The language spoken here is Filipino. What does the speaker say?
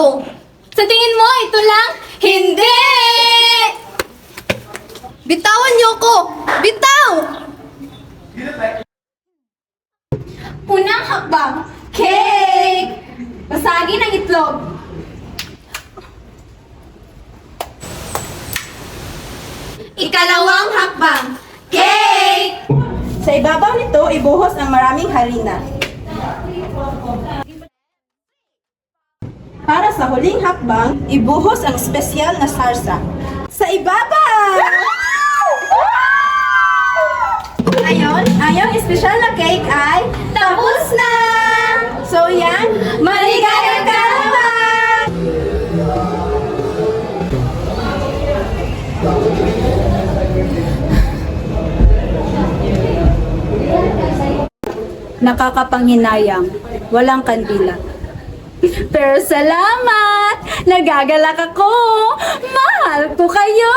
ito? Sa tingin mo, ito lang? Hindi! Bitawan niyo ko! Bitaw! Unang hakbang, cake! Basagin ang itlog. Ikalawang hakbang, cake! Sa ibabaw nito, ibuhos ang maraming harina. Para sa huling hakbang, ibuhos ang espesyal na sarsa. Sa ibabaw! Ngayon, ang iyong espesyal na cake ay Tapos na! So yan, Maligayang kalaman! nakakapanghinayang, walang kandila. Pero salamat! Nagagalak ako! Mahal ko kayo!